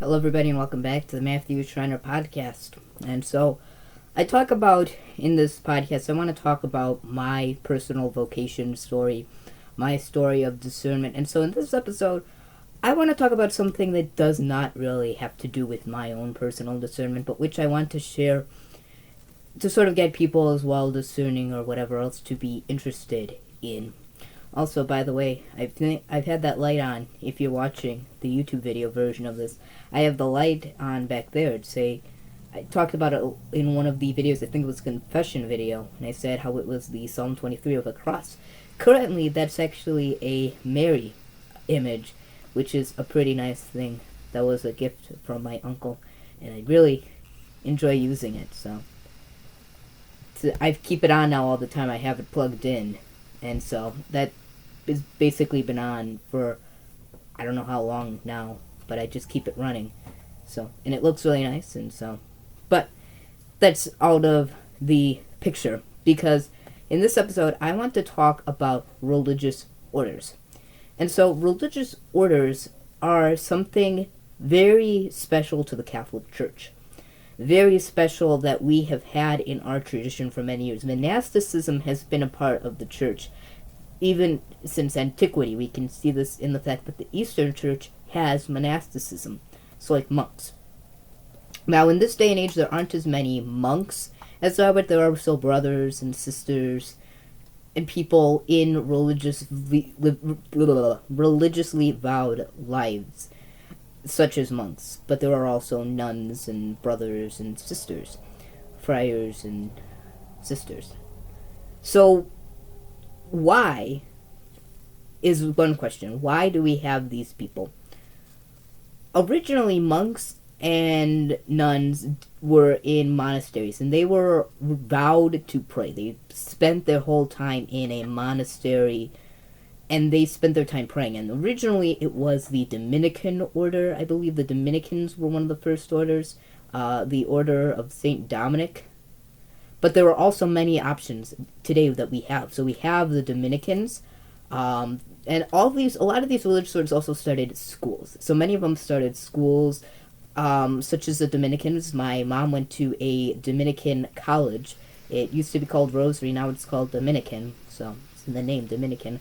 Hello, everybody, and welcome back to the Matthew Schreiner podcast. And so, I talk about in this podcast, I want to talk about my personal vocation story, my story of discernment. And so, in this episode, I want to talk about something that does not really have to do with my own personal discernment, but which I want to share to sort of get people as well discerning or whatever else to be interested in. Also, by the way, I've had that light on. If you're watching the YouTube video version of this, I have the light on back there. I talked about it in one of the videos. I think it was a confession video, and I said how it was the Psalm 23 of a cross. Currently, that's actually a Mary image, which is a pretty nice thing. That was a gift from my uncle, and I really enjoy using it. So I keep it on now all the time. I have it plugged in, and so that has basically been on for I don't know how long now, but I just keep it running. So, and it looks really nice, and so, but that's out of the picture, because in this episode I want to talk about religious orders. And so religious orders are something very special to the Catholic Church. Very special that we have had in our tradition for many years. Monasticism has been a part of the Church even since antiquity. We can see this in the fact that the Eastern Church has monasticism, so like monks. Now, in this day and age, there aren't as many monks as there are, but there are still brothers and sisters and people in religiously vowed lives, such as monks. But there are also nuns and brothers and sisters, friars and sisters. So, why is one question. Why do we have these people? Originally, monks and nuns were in monasteries, and they were vowed to pray. They spent their whole time in a monastery, and they spent their time praying. And originally, it was the Dominican order. I believe the Dominicans were one of the first orders, the Order of St. Dominic. But there are also many options today that we have. So we have the Dominicans, and a lot of these religious orders also started schools. So many of them started schools, such as the Dominicans. My mom went to a Dominican college. It used to be called Rosary, now it's called Dominican, so it's in the name, Dominican.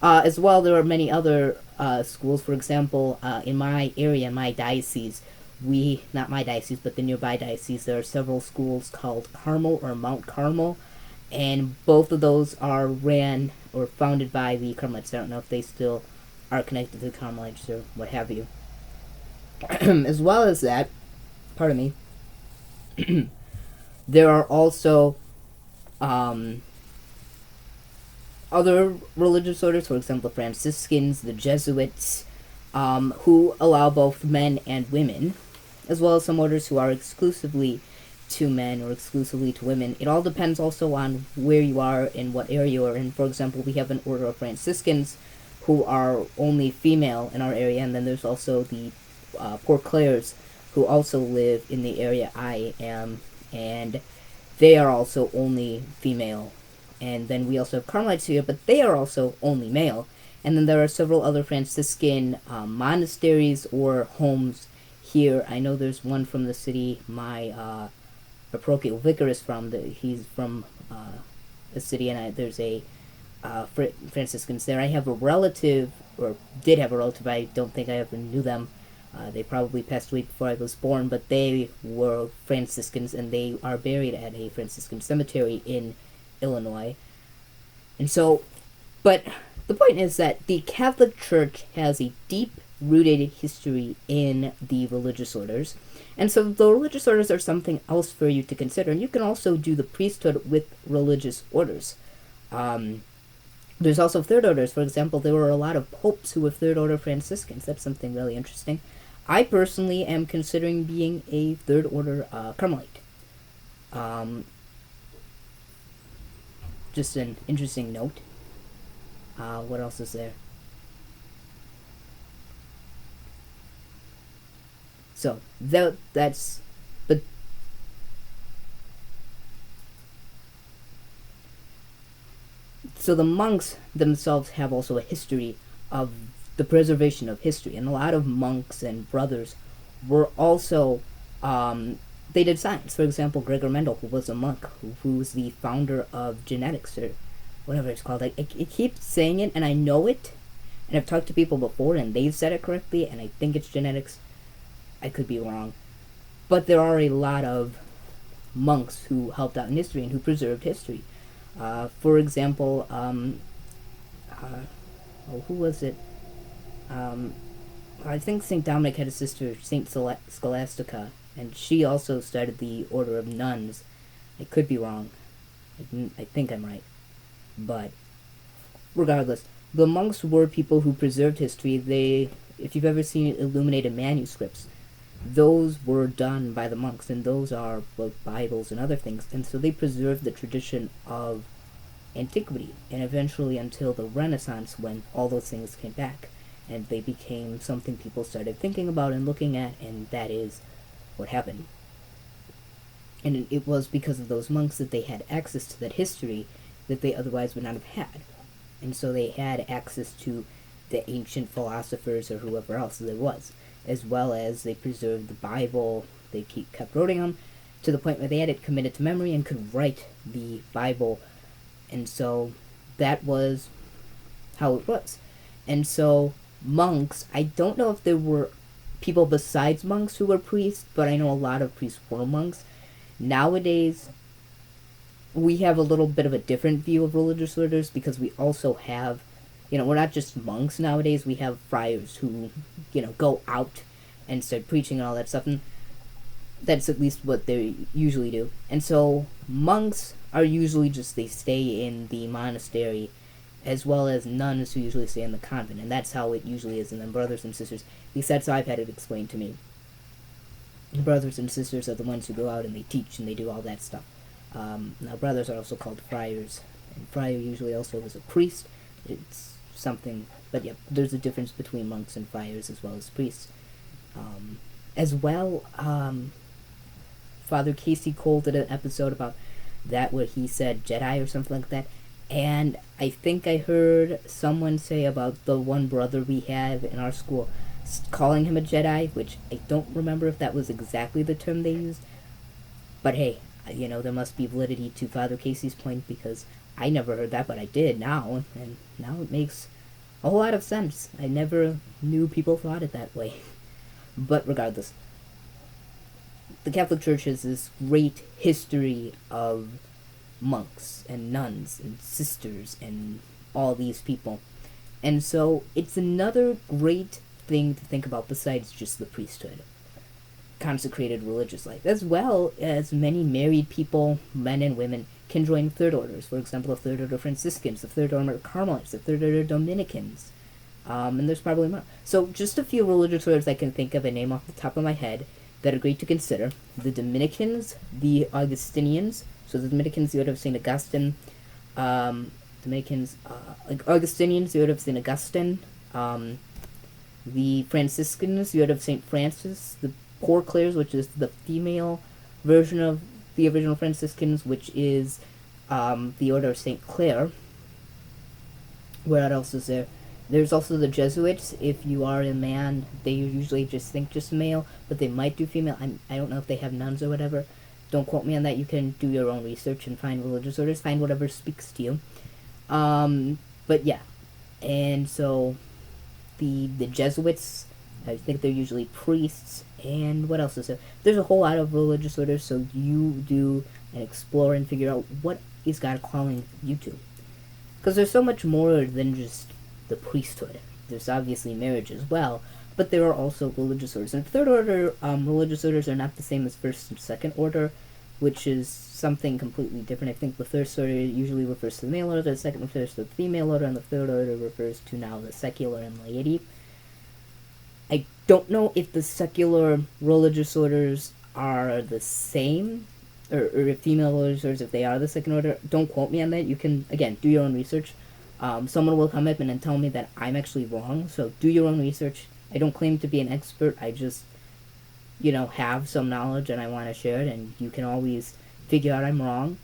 As well, there are many other schools. For example, in my area, in my diocese, not my diocese, but the nearby diocese, there are several schools called Carmel or Mount Carmel, and both of those are ran or founded by the Carmelites. I don't know if they still are connected to the Carmelites or what have you. As well as that, pardon me, there are also other religious orders, for example, the Franciscans, the Jesuits, who allow both men and women, as well as some orders who are exclusively to men or exclusively to women. It all depends also on where you are and what area you are in. For example, we have an order of Franciscans who are only female in our area, and then there's also the Poor Clares who also live in the area I am, and they are also only female. And then we also have Carmelites here, but they are also only male. And then there are several other Franciscan monasteries or homes here. I know there's one from the city my parochial vicar is from. He's from a city, and there's a Franciscans there. I have a relative, or did have a relative. I don't think I ever knew them. They probably passed away before I was born, but they were Franciscans, and they are buried at a Franciscan cemetery in Illinois. And so, but the point is that the Catholic Church has a deep-rooted history in the religious orders, and so the religious orders are something else for you to consider. And you can also do the priesthood with religious orders. There's also third orders. For example, there were a lot of popes who were third order Franciscans. That's something really interesting. I personally am considering being a third order Carmelite. Just an interesting note. What else is there? So that's but so the monks themselves have also a history of the preservation of history, and a lot of monks and brothers were also they did science. For example, Gregor Mendel, who was a monk, who was the founder of genetics, or whatever it's called. I keep saying it, and I know it, and I've talked to people before, and they've said it correctly, and I think it's genetics. I could be wrong. But there are a lot of monks who helped out in history and who preserved history. For example, who was it? I think St. Dominic had a sister, St. Scholastica, and she also started the Order of Nuns. I could be wrong. I think I'm right. But regardless, the monks were people who preserved history. If you've ever seen illuminated manuscripts, those were done by the monks, and those are both Bibles and other things. And so they preserved the tradition of antiquity, and eventually until the Renaissance, when all those things came back, and they became something people started thinking about and looking at, and that is what happened. And it was because of those monks that they had access to that history that they otherwise would not have had. And so they had access to the ancient philosophers or whoever else there was, as well as they preserved the Bible. They kept writing them to the point where they had it committed to memory and could write the Bible. And so that was how it was. And so monks, I don't know if there were people besides monks who were priests, but I know a lot of priests were monks. Nowadays, we have a little bit of a different view of religious orders because we also have, we're not just monks nowadays, we have friars who, go out and start preaching and all that stuff, and that's at least what they usually do. And so monks are usually just, they stay in the monastery, as well as nuns who usually stay in the convent, and that's how it usually is. And then brothers and sisters, at least that's how I've had it explained to me. The brothers and sisters are the ones who go out and they teach and they do all that stuff. Now brothers are also called friars, and friar usually also is a priest. It's something, but yeah, there's a difference between monks and friars as well as priests. Father Casey Cole did an episode about that where he said Jedi or something like that. And I think I heard someone say about the one brother we have in our school calling him a Jedi, which I don't remember if that was exactly the term they used. But hey, there must be validity to Father Casey's point, because I never heard that, but I did now, and now it makes a whole lot of sense. I never knew people thought it that way. But regardless, the Catholic Church has this great history of monks and nuns and sisters and all these people. And so it's another great thing to think about besides just the priesthood. Consecrated religious life, as well as many married people, men and women, can join third orders. For example, the Third Order Franciscans, the Third Order Carmelites, the Third Order Dominicans, and there's probably more. So just a few religious orders I can think of and name off the top of my head that are great to consider. The Dominicans, the Augustinians. So the Dominicans, the Order of St. Augustine. Augustinians, the Order of St. Augustine. The Franciscans, the Order of St. Francis. The Poor Clares, which is the female version of the original Franciscans, which is the Order of St. Clare. What else is there? There's also the Jesuits. If you are a man, they usually just think just male, but they might do female. I don't know if they have nuns or whatever. Don't quote me on that. You can do your own research and find religious orders. Find whatever speaks to you. But yeah. And so the Jesuits, I think they're usually priests. And what else is there? There's a whole lot of religious orders, so you do and explore and figure out what is God calling you to. Because there's so much more than just the priesthood. There's obviously marriage as well, but there are also religious orders. And third order religious orders are not the same as first and second order, which is something completely different. I think the first order usually refers to the male order, the second refers to the female order, and the third order refers to now the secular and laity. I don't know if the secular religious orders are the same, or if female religious orders, if they are the second order. Don't quote me on that. You can, again, do your own research. Someone will come up and tell me that I'm actually wrong, so do your own research. I don't claim to be an expert. I just, have some knowledge and I want to share it, and you can always figure out I'm wrong.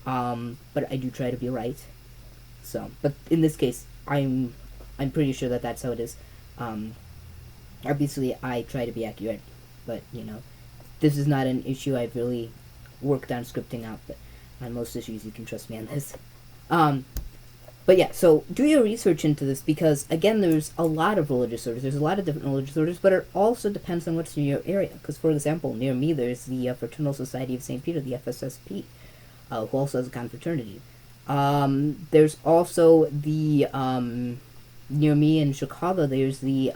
But I do try to be right. So, but in this case, I'm pretty sure that that's how it is. Obviously, I try to be accurate. But, this is not an issue I've really worked on scripting out, but on most issues you can trust me on this. But yeah, so do your research into this, because again, there's a lot of religious orders. There's a lot of different religious orders, but it also depends on what's in your area. Because, for example, near me there's the Fraternal Society of St. Peter, the FSSP, who also has a confraternity. There's also the near me in Chicago. There's the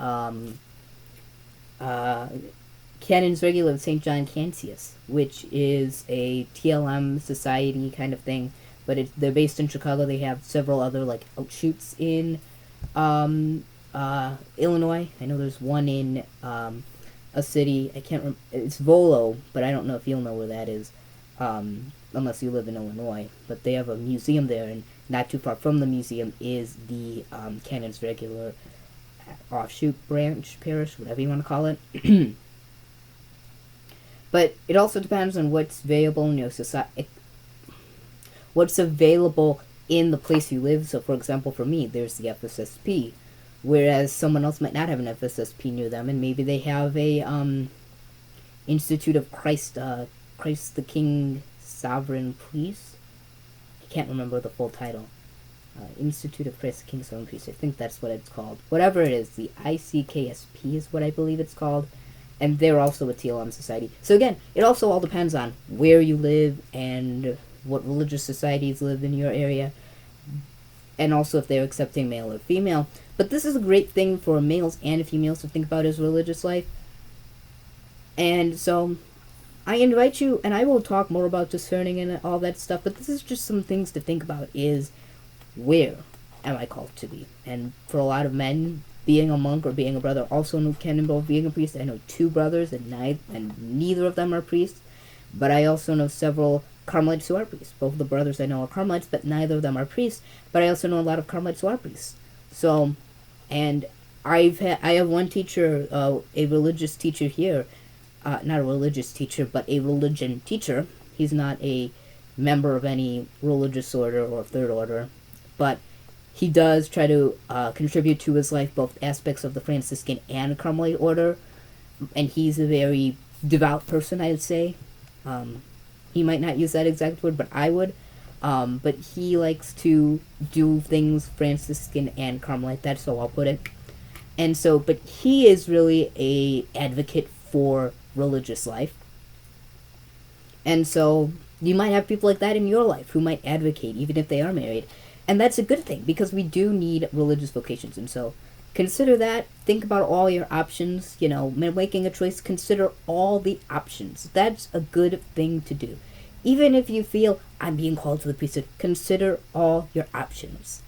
Canons Regular of St. John Cantius, which is a TLM society kind of thing. But they're based in Chicago. They have several other outshoots in Illinois. I know there's one in a city. I can't remember. It's Volo, but I don't know if you'll know where that is, unless you live in Illinois. But they have a museum there, and not too far from the museum is the Canons Regular offshoot branch parish, whatever you want to call it. But it also depends on what's available in your society. What's available in the place you live. So, for example, for me, there's the FSSP, whereas someone else might not have an FSSP near them, and maybe they have a Institute of Christ, Christ the King Sovereign Priest. I can't remember the full title. Institute of Christ the King Sovereign Priest. I think that's what it's called. Whatever it is, the ICKSP is what I believe it's called, and they're also a TLM society. So again, it also all depends on where you live and what religious societies live in your area, and also if they're accepting male or female. But this is a great thing for males and females to think about as religious life. And so I invite you, and I will talk more about discerning and all that stuff, but this is just some things to think about, is where am I called to be? And for a lot of men, being a monk or being a brother also can involve being a priest. I know 2 brothers, and neither of them are priests, but I also know several Carmelites who are priests. Both of the brothers I know are Carmelites, but neither of them are priests. But I also know a lot of Carmelites who are priests. So, and I have one teacher, a religious teacher here, not a religious teacher, but a religion teacher. He's not a member of any religious order or third order, but he does try to contribute to his life both aspects of the Franciscan and Carmelite order, and he's a very devout person, I'd say. He might not use that exact word, but I would. But he likes to do things Franciscan and Carmelite. That's how I'll put it. And so, but he is really a advocate for religious life. And so, you might have people like that in your life who might advocate, even if they are married. And that's a good thing, because we do need religious vocations. And so, consider that. Think about all your options. When making a choice, consider all the options. That's a good thing to do. Even if you feel, I'm being called to the priesthood, consider all your options.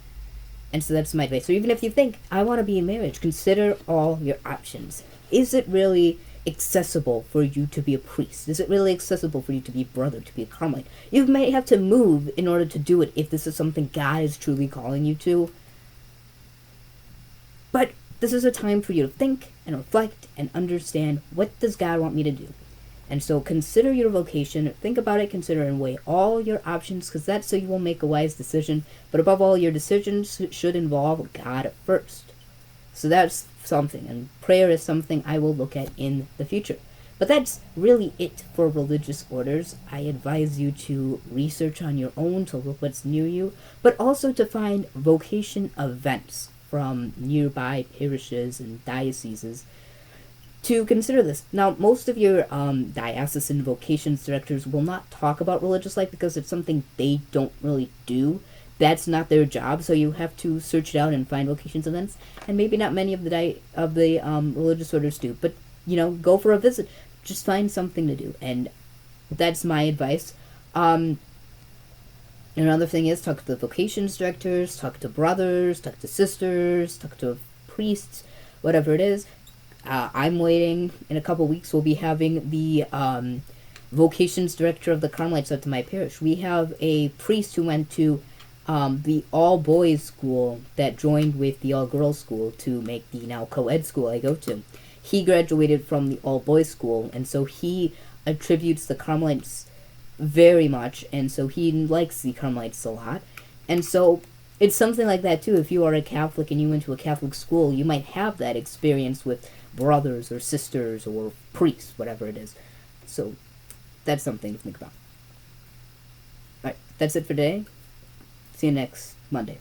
And so that's my advice. So even if you think, I want to be in marriage, consider all your options. Is it really accessible for you to be a priest? Is it really accessible for you to be a brother, to be a Carmelite? You may have to move in order to do it if this is something God is truly calling you to. But this is a time for you to think and reflect and understand, what does God want me to do? And so consider your vocation, think about it, consider and weigh all your options, because that's so you will make a wise decision. But above all, your decisions should involve God first. So that's something, and prayer is something I will look at in the future. But that's really it for religious orders. I advise you to research on your own, to look what's near you, but also to find vocation events from nearby parishes and dioceses to consider this. Now, most of your diocesan vocations directors will not talk about religious life because it's something they don't really do. That's not their job, so you have to search it out and find vocations events. And maybe not many of the religious orders do, but go for a visit. Just find something to do, and that's my advice. Another thing is, talk to the vocations directors, talk to brothers, talk to sisters, talk to priests, whatever it is. I'm waiting. In a couple weeks, we'll be having the vocations director of the Carmelites up to my parish. We have a priest who went to the all-boys school that joined with the all-girls school to make the now co-ed school I go to. He graduated from the all-boys school, and so he attributes the Carmelites very much, and so he likes the Carmelites a lot. And so it's something like that too. If you are a Catholic and you went to a Catholic school, you might have that experience with brothers or sisters or priests, whatever it is. So that's something to think about. Alright, that's it for today. See you next Monday.